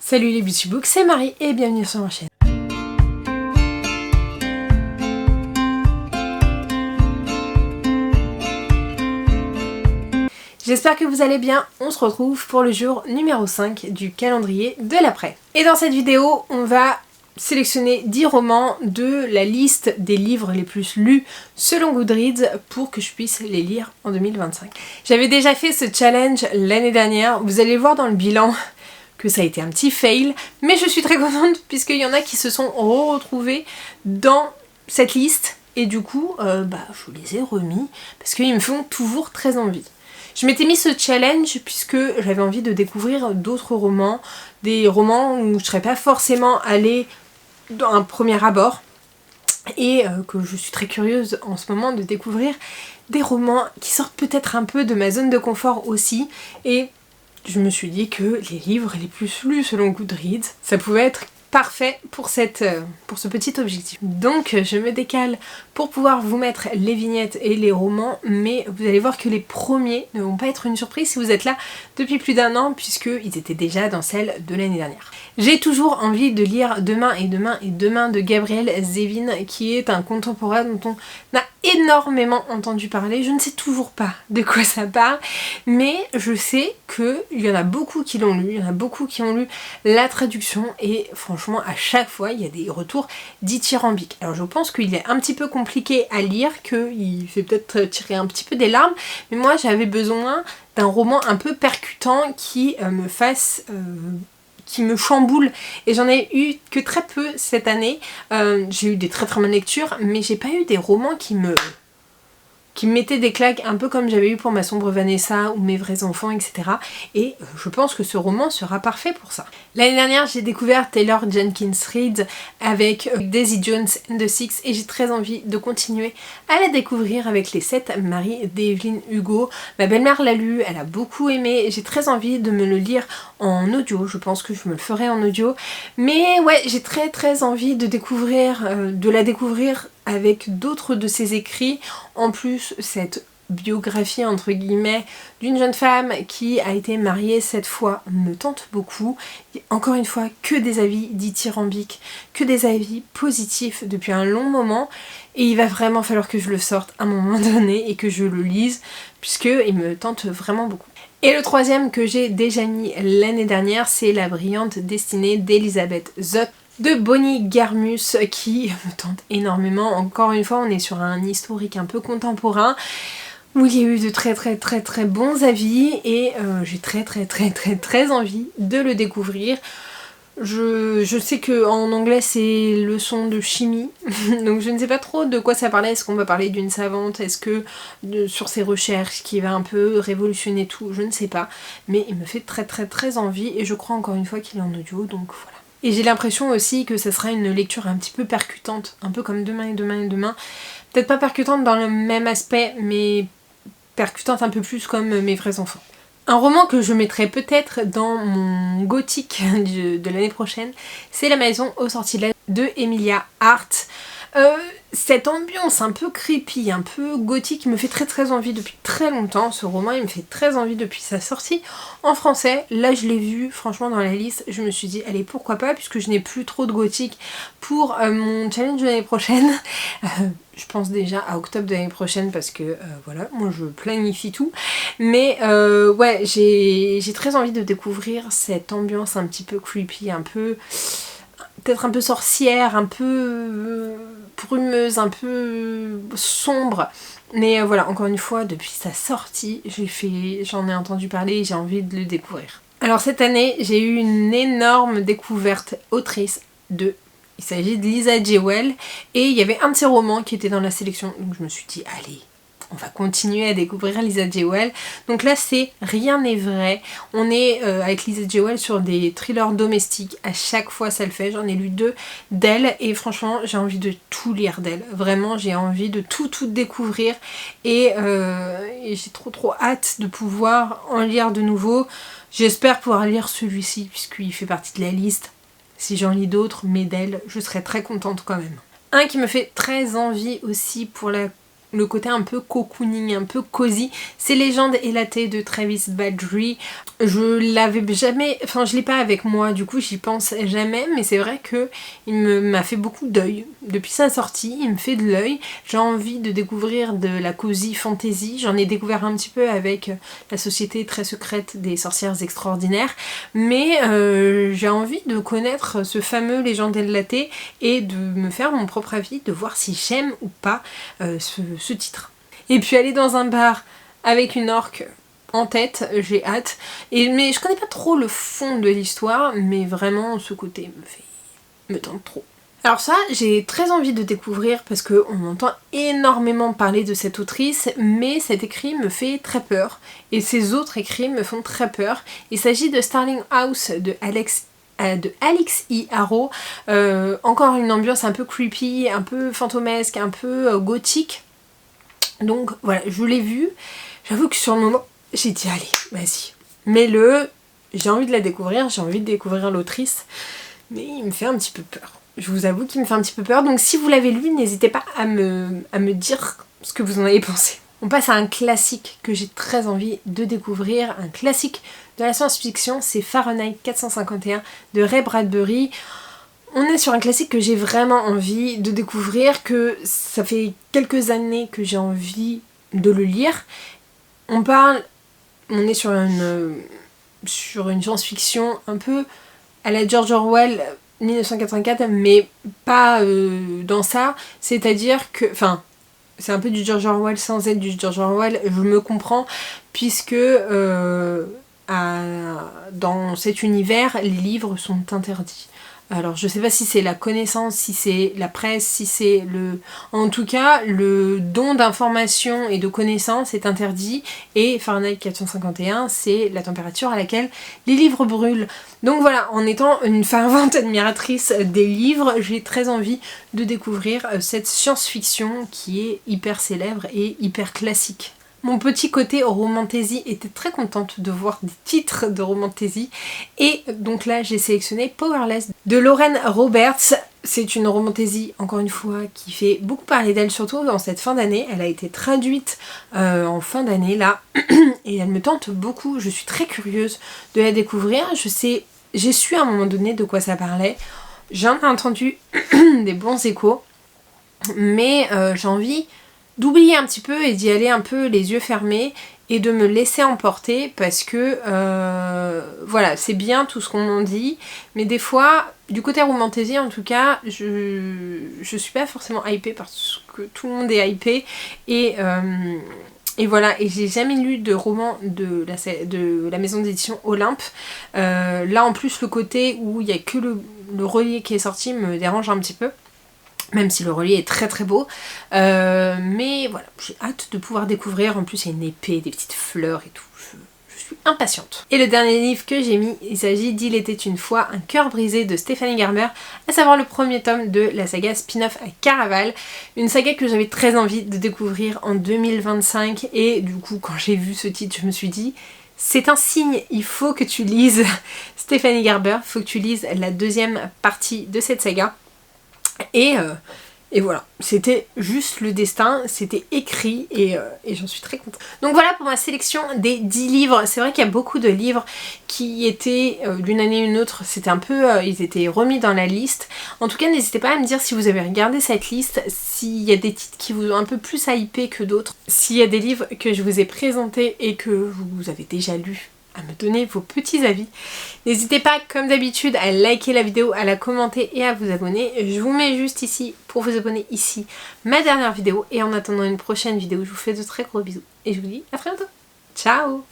Salut les Beauty Books, c'est Marie et bienvenue sur ma chaîne. J'espère que vous allez bien, on se retrouve pour le jour numéro 5 du calendrier de l'après. Et dans cette vidéo, on va sélectionner 10 romans de la liste des livres les plus lus selon Goodreads pour que je puisse les lire en 2025. J'avais déjà fait ce challenge l'année dernière, vous allez voir dans le bilan que ça a été un petit fail, mais je suis très contente puisqu'il y en a qui se sont retrouvés dans cette liste et du coup, je vous les ai remis parce qu'ils me font toujours très envie. Je m'étais mis ce challenge puisque j'avais envie de découvrir d'autres romans, des romans où je ne serais pas forcément allée dans un premier abord et que je suis très curieuse en ce moment de découvrir des romans qui sortent peut-être un peu de ma zone de confort aussi et je me suis dit que les livres les plus lus selon Goodreads, ça pouvait être parfait pour ce petit objectif. Donc je me décale pour pouvoir vous mettre les vignettes et les romans, mais vous allez voir que les premiers ne vont pas être une surprise si vous êtes là depuis plus d'un an, puisqu'ils étaient déjà dans celle de l'année dernière. J'ai toujours envie de lire Demain et Demain et Demain de Gabriel Zevin, qui est un contemporain dont on a énormément entendu parler. Je ne sais toujours pas de quoi ça parle, mais je sais qu'il y en a beaucoup qui l'ont lu, il y en a beaucoup qui ont lu la traduction et franchement à chaque fois il y a des retours dithyrambiques. Alors je pense qu'il est un petit peu compliqué à lire, qu'il fait peut-être tirer un petit peu des larmes, mais moi j'avais besoin d'un roman un peu percutant qui me fasse... qui me chamboule et j'en ai eu que très peu cette année. J'ai eu des très très bonnes lectures mais j'ai pas eu des romans qui me mettaient des claques un peu comme j'avais eu pour Ma sombre Vanessa ou Mes vrais enfants, etc. Et je pense que ce roman sera parfait pour ça. L'année dernière j'ai découvert Taylor Jenkins Reid avec Daisy Jones and the Six et j'ai très envie de continuer à la découvrir avec Les 7 maris d'Evelyn Hugo. Ma belle-mère l'a lu, elle a beaucoup aimé, j'ai très envie de me le lire en audio, je pense que je me le ferai en audio. Mais ouais, j'ai très très envie de la découvrir avec d'autres de ses écrits. En plus, cette biographie entre guillemets d'une jeune femme qui a été mariée 7 fois me tente beaucoup. Encore une fois, que des avis dithyrambiques, que des avis positifs depuis un long moment et il va vraiment falloir que je le sorte à un moment donné et que je le lise puisqu'il me tente vraiment beaucoup. Et le troisième que j'ai déjà mis l'année dernière, c'est La brillante destinée d'Elisabeth Zott de Bonnie Garmus qui me tente énormément. Encore une fois, on est sur un historique un peu contemporain où il y a eu de très bons avis et j'ai très envie de le découvrir. Je sais qu'en anglais c'est leçon de chimie, donc je ne sais pas trop de quoi ça parlait. Est-ce qu'on va parler d'une savante? Est-ce que sur ses recherches qui va un peu révolutionner tout? Je ne sais pas, mais il me fait très envie et je crois encore une fois qu'il est en audio, donc voilà. Et j'ai l'impression aussi que ça sera une lecture un petit peu percutante, un peu comme Demain et Demain et Demain. Peut-être pas percutante dans le même aspect, mais percutante un peu plus comme Mes vrais enfants. Un roman que je mettrai peut-être dans mon gothique de l'année prochaine, c'est La maison aux sortilèges de Emilia Hart. Cette ambiance un peu creepy, un peu gothique me fait très envie depuis très longtemps. Ce roman il me fait très envie depuis sa sortie en français. Là je l'ai vu franchement dans la liste, je me suis dit allez pourquoi pas, puisque je n'ai plus trop de gothique pour mon challenge de l'année prochaine. Je pense déjà à octobre de l'année prochaine parce que voilà, moi je planifie tout. Mais ouais, j'ai très envie de découvrir cette ambiance un petit peu creepy, un peu... peut-être un peu sorcière, un peu brumeuse, un peu sombre. Mais voilà, encore une fois, depuis sa sortie, j'en ai entendu parler et j'ai envie de le découvrir. Alors cette année, j'ai eu une énorme découverte autrice il s'agit de Lisa Jewell et il y avait un de ses romans qui était dans la sélection. Donc je me suis dit, allez, on va continuer à découvrir Lisa Jewell. Donc là c'est Rien n'est vrai. On est avec Lisa Jewell sur des thrillers domestiques. À chaque fois ça le fait. J'en ai lu 2 d'elle et franchement j'ai envie de tout lire d'elle. Vraiment j'ai envie de tout découvrir et j'ai trop hâte de pouvoir en lire de nouveau. J'espère pouvoir lire celui-ci puisqu'il fait partie de la liste. Si j'en lis d'autres, mais d'elle, je serais très contente quand même. Un qui me fait très envie aussi pour la le côté un peu cocooning, un peu cosy. C'est Légende élatée de Travis Badree. Je l'avais jamais, enfin je l'ai pas avec moi, du coup j'y pense jamais, mais c'est vrai que il m'a fait beaucoup d'œil. Depuis sa sortie, il me fait de l'œil. J'ai envie de découvrir de la cosy fantasy. J'en ai découvert un petit peu avec La Société très secrète des sorcières extraordinaires, mais j'ai envie de connaître ce fameux Légende élatée et de me faire mon propre avis, de voir si j'aime ou pas ce titre. Et puis aller dans un bar avec une orque en tête, j'ai hâte. Mais je connais pas trop le fond de l'histoire, mais vraiment ce côté me tente trop. Alors ça, j'ai très envie de découvrir parce qu'on entend énormément parler de cette autrice, mais cet écrit me fait très peur. Et ses autres écrits me font très peur. Il s'agit de Starling House de Alix E. Harrow. Encore une ambiance un peu creepy, un peu fantomesque, un peu gothique. Donc voilà, je l'ai vu. J'avoue que sur le moment, j'ai dit allez, vas-y, mets-le. J'ai envie de la découvrir, j'ai envie de découvrir l'autrice. Mais il me fait un petit peu peur. Je vous avoue qu'il me fait un petit peu peur. Donc si vous l'avez lu, n'hésitez pas à me dire ce que vous en avez pensé. On passe à un classique que j'ai très envie de découvrir. Un classique de la science-fiction, c'est Fahrenheit 451 de Ray Bradbury. On est sur un classique que j'ai vraiment envie de découvrir, que ça fait quelques années que j'ai envie de le lire. On est sur une science-fiction un peu à la George Orwell 1984, mais pas dans ça. C'est-à-dire que, enfin, c'est un peu du George Orwell sans être du George Orwell, je me comprends, puisque dans cet univers, les livres sont interdits. Alors je sais pas si c'est la connaissance, si c'est la presse, si c'est le... En tout cas, le don d'informations et de connaissances est interdit, et Fahrenheit 451, c'est la température à laquelle les livres brûlent. Donc voilà, en étant une fervente admiratrice des livres, j'ai très envie de découvrir cette science-fiction qui est hyper célèbre et hyper classique. Mon petit côté romantasy était très contente de voir des titres de romantasy, et donc là j'ai sélectionné Powerless de Lauren Roberts. C'est une romantasy, encore une fois, qui fait beaucoup parler d'elle, surtout dans cette fin d'année. Elle a été traduite en fin d'année là, et elle me tente beaucoup. Je suis très curieuse de la découvrir. J'ai su à un moment donné de quoi ça parlait. J'en ai entendu des bons échos, mais j'ai envie d'oublier un petit peu et d'y aller un peu les yeux fermés et de me laisser emporter, parce que voilà, c'est bien tout ce qu'on en dit, mais des fois, du côté romantasy en tout cas, je suis pas forcément hypée parce que tout le monde est hypé, et voilà, et j'ai jamais lu de roman de la maison d'édition Olympe. Là en plus, le côté où il y a que le relié qui est sorti me dérange un petit peu. Même si le relié est très très beau. Mais voilà, j'ai hâte de pouvoir découvrir. En plus, il y a une épée, des petites fleurs et tout. Je suis impatiente. Et le dernier livre que j'ai mis, il s'agit d'Il était une fois un cœur brisé de Stephanie Garber, à savoir le premier tome de la saga spin-off à Caraval. Une saga que j'avais très envie de découvrir en 2025. Et du coup, quand j'ai vu ce titre, je me suis dit... C'est un signe, il faut que tu lises Stephanie Garber, il faut que tu lises la deuxième partie de cette saga. Et voilà, c'était juste le destin, c'était écrit, et j'en suis très contente. Donc voilà pour ma sélection des 10 livres. C'est vrai qu'il y a beaucoup de livres qui étaient d'une année à une autre, c'était un peu, ils étaient remis dans la liste. En tout cas, n'hésitez pas à me dire si vous avez regardé cette liste, s'il y a des titres qui vous ont un peu plus hypé que d'autres, s'il y a des livres que je vous ai présentés et que vous avez déjà lus, à me donner vos petits avis. N'hésitez pas, comme d'habitude, à liker la vidéo, à la commenter et à vous abonner. Je vous mets juste ici, pour vous abonner ici, ma dernière vidéo. Et en attendant une prochaine vidéo, je vous fais de très gros bisous. Et je vous dis à très bientôt. Ciao!